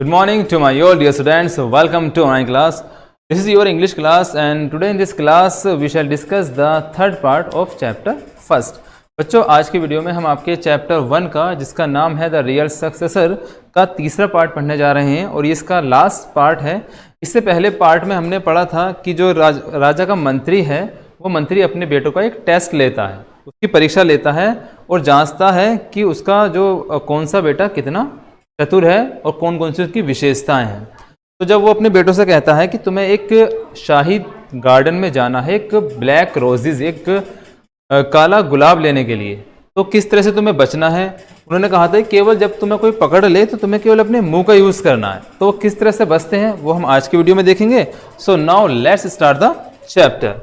Good morning to my all dear students. Welcome to online class. This is your English class and today in this class we shall discuss the third part of chapter first. बच्चों आज की video में हम आपके chapter 1 का जिसका नाम है द रियल सक्सेसर का तीसरा पार्ट पढ़ने जा रहे हैं और ये इसका लास्ट पार्ट है। इससे पहले पार्ट में हमने पढ़ा था कि जो राजा का मंत्री है वो मंत्री अपने बेटों का एक टेस्ट लेता है, उसकी परीक्षा लेता है और जांचता है कि उसका जो कौन सा बेटा कितना चतुर है और कौन कौन सी उसकी विशेषताएं हैं। तो जब वो अपने बेटों से कहता है कि तुम्हें एक शाही गार्डन में जाना है एक ब्लैक रोजेज एक काला गुलाब लेने के लिए, तो किस तरह से तुम्हें बचना है। उन्होंने कहा था केवल जब तुम्हें कोई पकड़ ले तो तुम्हें केवल अपने मुंह का यूज़ करना है। तो किस तरह से बचते हैं वो हम आज की वीडियो में देखेंगे। So now let's start the chapter.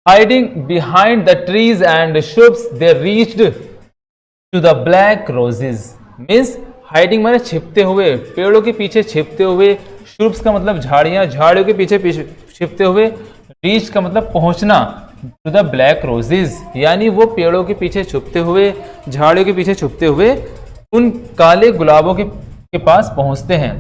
Hiding behind the trees and shrubs they reached to the black roses means hiding माने छिपते हुए, पेड़ों के पीछे छिपते हुए, श्रुब्स का मतलब झाड़ियां, झाड़ियों के पीछे छिपते हुए, रीच का मतलब पहुंचना, टू द ब्लैक रोजेज यानी वो पेड़ों के पीछे छुपते हुए, झाड़ियों के पीछे छुपते हुए उन काले गुलाबों के पास पहुंचते हैं।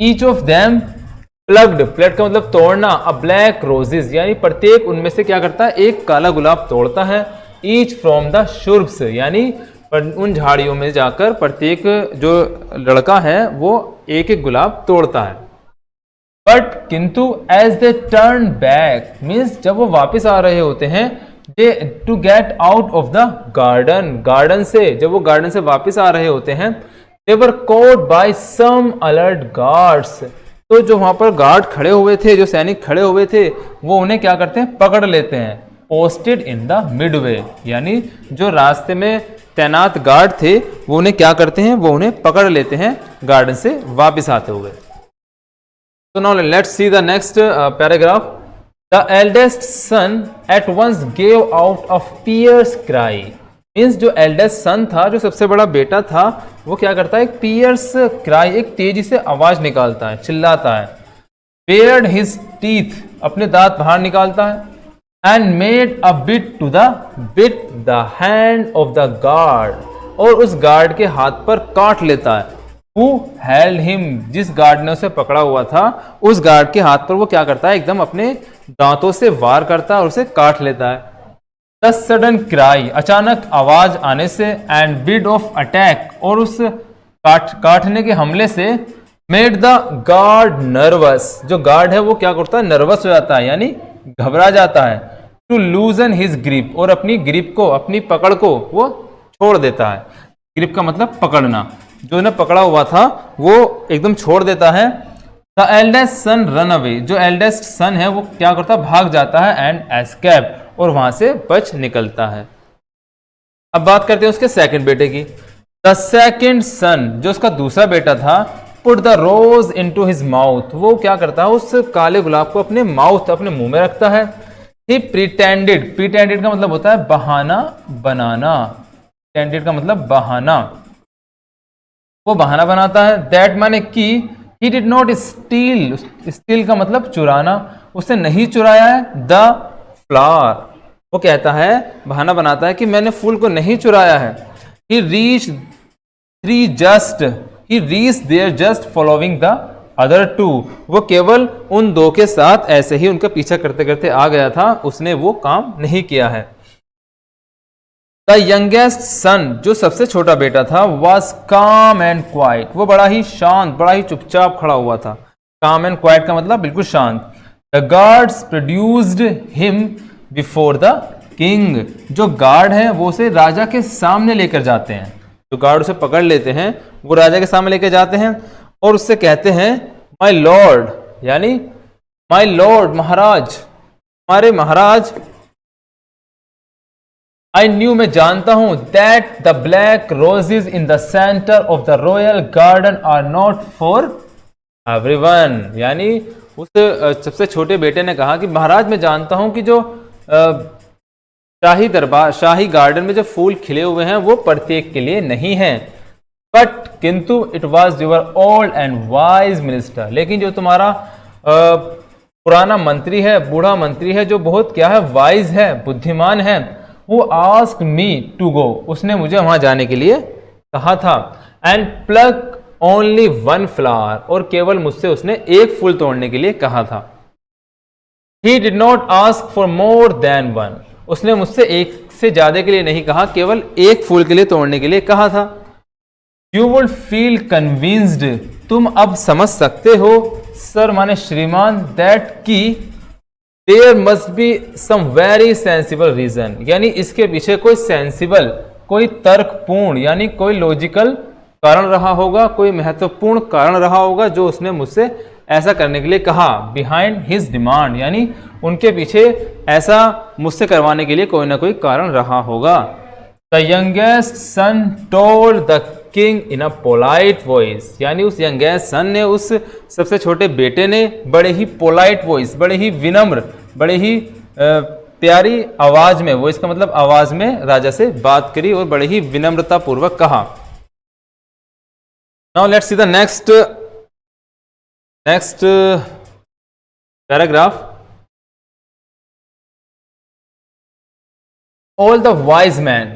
Each of them plugged, plug का मतलब तोड़ना, अ ब्लैक रोजेज यानी प्रत्येक उनमें से क्या करता है एक काला गुलाब तोड़ता है। ईच फ्रॉम द शुर्ब्स यानी उन झाड़ियों में जाकर प्रत्येक जो लड़का है वो एक एक गुलाब तोड़ता है। बट किंतु as they turn back means जब वो वापस आ रहे होते हैं, they to get out of the garden, garden से जब वो गार्डन से वापस आ रहे होते हैं, they were caught by some alert guards, तो जो वहां पर गार्ड खड़े हुए थे, जो सैनिक खड़े हुए थे, वो उन्हें क्या करते हैं पकड़ लेते हैं। पोस्टेड इन द मिडवे यानी जो रास्ते में तैनात गार्ड थे वो उन्हें क्या करते हैं, वो उन्हें पकड़ लेते हैं गार्डन से वापस आते हुए। So now let's see the next paragraph. The eldest son at once gave out a fierce cry. Means जो eldest son था, जो सबसे बड़ा बेटा था, वो क्या करता है एक fierce cry, एक तेजी से आवाज निकालता है, चिल्लाता है। Bared his teeth, अपने दांत बाहर निकालता है। And made a bit to bit the hand of the guard, और उस गार्ड के हाथ पर काट लेता है। Who held him, जिस गार्ड ने उसे पकड़ा हुआ था उस गार्ड के हाथ पर वो क्या करता है एकदम अपने दांतों से वार करता है और उसे काट लेता है। The sudden cry, अचानक आवाज आने से, and bid of attack, और उस काटने के हमले से, made the guard nervous, जो गार्ड है वो क्या करता है नर्वस हो जाता है यानी घबरा जाता है। टू लूजन हिज ग्रिप, और अपनी ग्रिप को, अपनी पकड़ को वो छोड़ देता है। ग्रिप का मतलब पकड़ना, जो उन्हें पकड़ा हुआ था वो एकदम छोड़ देता है। The eldest son run away, जो एल्डेस्ट सन है वो क्या करता है भाग जाता है। एंड एस्केप, और वहां से बच निकलता है। अब बात करते हैं उसके सेकंड बेटे की। द सेकंड सन, जो उसका दूसरा बेटा था, put the rose into his mouth, वो क्या करता है उस काले गुलाब को अपने माउथ, अपने मुंह में रखता है। ही प्रिटेंडेड, प्रिटेंडेड का मतलब होता है बहाना बनाना, प्रिटेंडेड का मतलब बहाना, वो बहाना बनाता है। दैट माने कि he did not steel, steel का मतलब चुराना, उसने नहीं चुराया है। द फ्लावर, वो कहता है बहाना बनाता है कि मैंने फूल को नहीं चुराया है। He reach there just, he reached there just following the other two, वो केवल उन दो के साथ ऐसे ही उनका पीछा करते करते आ गया था, उसने वो काम नहीं किया है। The youngest son, जो सबसे छोटा बेटा था, was calm and quiet, वो बड़ा ही शांत, बड़ा ही चुपचाप खड़ा हुआ था। calm and quiet का मतलब बिल्कुल शांत। The guards produced him before the king, जो गार्ड है वो उसे राजा के सामने लेकर जाते हैं, जो गार्ड उसे पकड़ लेते हैं वो राजा के सामने लेके जाते हैं और उससे कहते हैं माय लॉर्ड, यानी माय लॉर्ड महाराज, हमारे महाराज। आई न्यू, मैं जानता हूं, that the black roses in the centre of the royal garden are not for everyone, यानी उस सबसे छोटे बेटे ने कहा कि महाराज मैं जानता हूं कि जो शाही दरबार, शाही गार्डन में जो फूल खिले हुए हैं वो प्रत्येक के लिए नहीं है। बट किंतु it was your old and wise minister, लेकिन जो तुम्हारा पुराना मंत्री है, बूढ़ा मंत्री है, जो बहुत क्या है वाइज है, बुद्धिमान है, वो आस्क मी टू गो, उसने मुझे वहां जाने के लिए कहा था। And plug only one flower, और केवल मुझसे उसने एक फूल तोड़ने के लिए कहा था। He did not ask for more than one, उसने मुझसे एक से ज्यादा के लिए नहीं कहा, केवल एक फूल के लिए तोड़ने के लिए कहा था। यू वुड फील कन्विंस्ड, तुम अब समझ सकते हो, सर माने श्रीमान, दैट की there must be some very sensible reason, यानी इसके पीछे कोई सेंसिबल, कोई तर्कपूर्ण यानी कोई लॉजिकल कारण रहा होगा, कोई महत्वपूर्ण कारण रहा होगा जो उसने मुझसे ऐसा करने के लिए कहा। बिहाइंड हिज डिमांड, यानी उनके पीछे ऐसा मुझसे करवाने के लिए कोई ना कोई कारण रहा होगा। The youngest son told the king in a polite voice, यानी उस यंगेस्ट सन ने, उस सबसे छोटे बेटे ने बड़े ही पोलाइट वॉइस, बड़े ही विनम्र, बड़े ही प्यारी आवाज में, वॉइस का मतलब आवाज में राजा से बात करी और बड़े ही विनम्रता पूर्वक कहा। Now let's see the next paragraph. All the wise man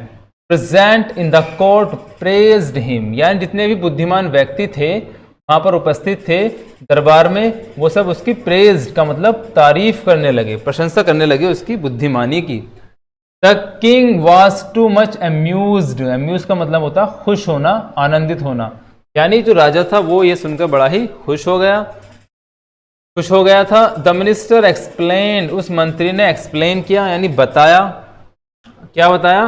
present in the court praised him, यानी जितने भी बुद्धिमान व्यक्ति थे वहां पर उपस्थित थे दरबार में, वो सब उसकी प्रेज्ड का मतलब तारीफ करने लगे, प्रशंसा करने लगे उसकी बुद्धिमानी की। The king was too much amused, amuse का मतलब होता खुश होना, आनंदित होना, यानी जो राजा था वो ये सुनकर बड़ा ही खुश हो गया था। द मिनिस्टर एक्सप्लेन, उस मंत्री ने एक्सप्लेन किया यानी बताया, क्या बताया?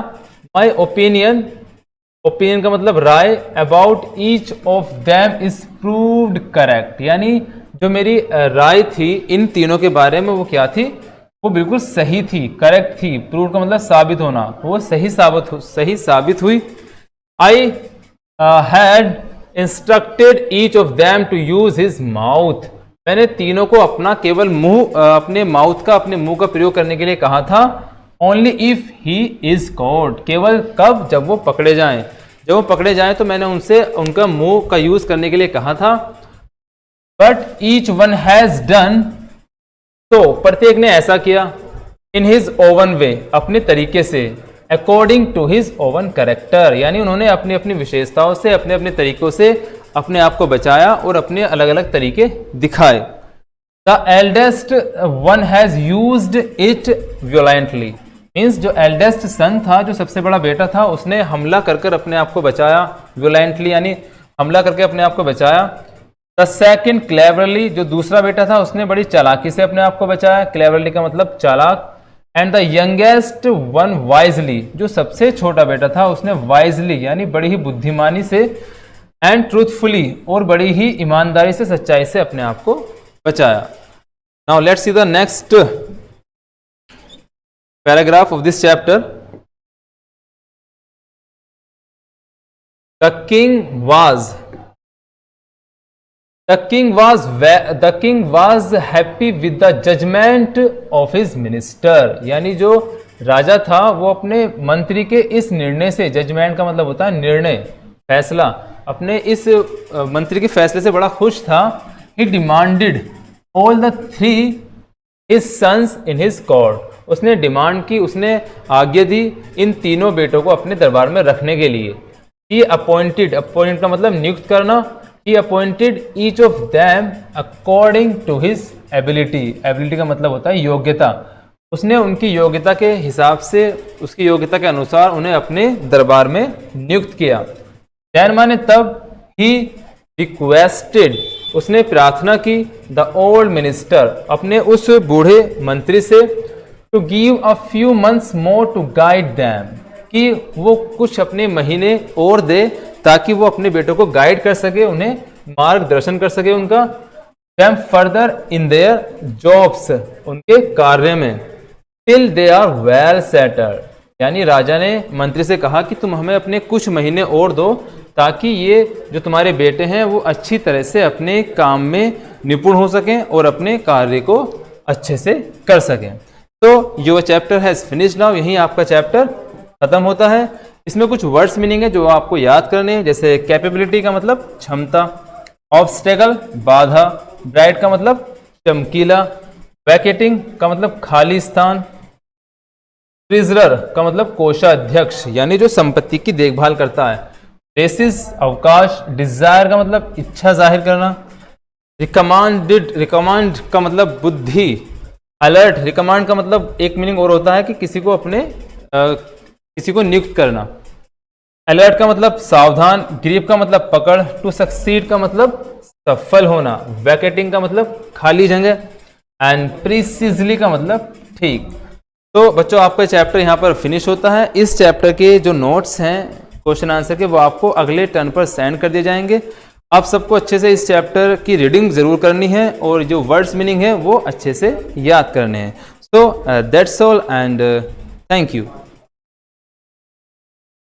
माई ओपिनियन, ओपिनियन का मतलब राय, about each of them is proved correct, यानी जो मेरी राय थी इन तीनों के बारे में वो क्या थी? वो बिल्कुल सही थी, करेक्ट थी। प्रूव्ड का मतलब साबित होना, वो सही साबित हुई। I had instructed each of them to use his mouth, मैंने तीनों को अपना केवल मुंह, अपने माउथ का, अपने मुंह का प्रयोग करने के लिए कहा था। Only if he is caught, केवल कब? जब वो पकड़े जाएं, जब वो पकड़े जाएं तो मैंने उनसे उनका मुंह का यूज करने के लिए कहा था। But each one has done, तो प्रत्येक ने ऐसा किया, इन हिज ओवन वे, अपने तरीके से, according to his own character, यानी उन्होंने अपनी अपनी विशेषताओं से, अपने अपने तरीकों से अपने आप को बचाया और अपने अलग अलग तरीके दिखाए। The eldest one has used it violently, means जो एल्डेस्ट सन था, जो सबसे बड़ा बेटा था, उसने हमला कर अपने आप को बचाया, वियोलेंटली यानी हमला करके अपने आप को बचाया। द सेकंड क्लेवरली, जो दूसरा बेटा था उसने बड़ी चालाकी से अपने आप को बचाया, क्लेवरली का मतलब चालाक। And the youngest one wisely, जो सबसे छोटा बेटा था उसने वाइजली यानी बड़ी ही बुद्धिमानी से, एंड ट्रूथफुली, और बड़ी ही ईमानदारी से, सच्चाई से अपने आप को बचाया। Now let's see the next paragraph of this chapter. The king was happy with the judgment of his minister, यानी जो राजा था वो अपने मंत्री के इस निर्णय से, जजमेंट का मतलब होता है निर्णय, फैसला, अपने इस मंत्री के फैसले से बड़ा खुश था। He demanded all the three his sons in his court, उसने डिमांड की, उसने आज्ञा दी इन तीनों बेटों को अपने दरबार में रखने के लिए। He appointed, अपॉइंट का मतलब नियुक्त करना, He appointed each of them according to his ability, ability का मतलब होता है योग्यता, उसने उनकी योग्यता के हिसाब से, उसकी योग्यता के अनुसार उन्हें अपने दरबार में नियुक्त किया। Then माने तब, he requested, उसने प्रार्थना की, द ओल्ड मिनिस्टर, अपने उस बूढ़े मंत्री से, to give a few months more to guide them, कि वो कुछ अपने महीने और दे ताकि वो अपने बेटों को गाइड कर सके, उन्हें मार्गदर्शन कर सके उनका। Them further in their jobs, उनके कार्य में, till they are well settled, यानी राजा ने मंत्री से कहा कि तुम हमें अपने कुछ महीने और दो ताकि ये जो तुम्हारे बेटे हैं वो अच्छी तरह से अपने काम में निपुण हो सकें और अपने कार्य को अच्छे से कर सकें। तो your chapter has finished now, यहीं आपका चैप्टर खत्म होता है। इसमें कुछ वर्ड्स मीनिंग है जो आपको याद करने हैं, जैसे कैपेबिलिटी का मतलब क्षमता, ऑब्स्टेकल बाधा, ब्राइट का मतलब चमकीला, वैकेटिंग का मतलब खाली स्थान, ट्रेजरर का मतलब कोषाध्यक्ष यानी जो संपत्ति की देखभाल करता है, बेसिस अवकाश, डिजायर का मतलब इच्छा जाहिर करना, रिकमांड का मतलब बुद्धि, अलर्ट, रिकमांड का मतलब एक मीनिंग और होता है कि किसी को किसी को नियुक्त करना, अलर्ट का मतलब सावधान, ग्रीप का मतलब पकड़, टू सक्सीड का मतलब सफल होना, वैकेटिंग का मतलब खाली जगह, एंड प्रीसिजली का मतलब ठीक। तो बच्चों आपका चैप्टर यहाँ पर फिनिश होता है। इस चैप्टर के जो नोट्स हैं क्वेश्चन आंसर के वो आपको अगले टर्न पर सेंड कर दिए जाएंगे। आप सबको अच्छे से इस चैप्टर की रीडिंग जरूर करनी है और जो वर्ड्स मीनिंग है वो अच्छे से याद करने हैं। So that's all and thank you.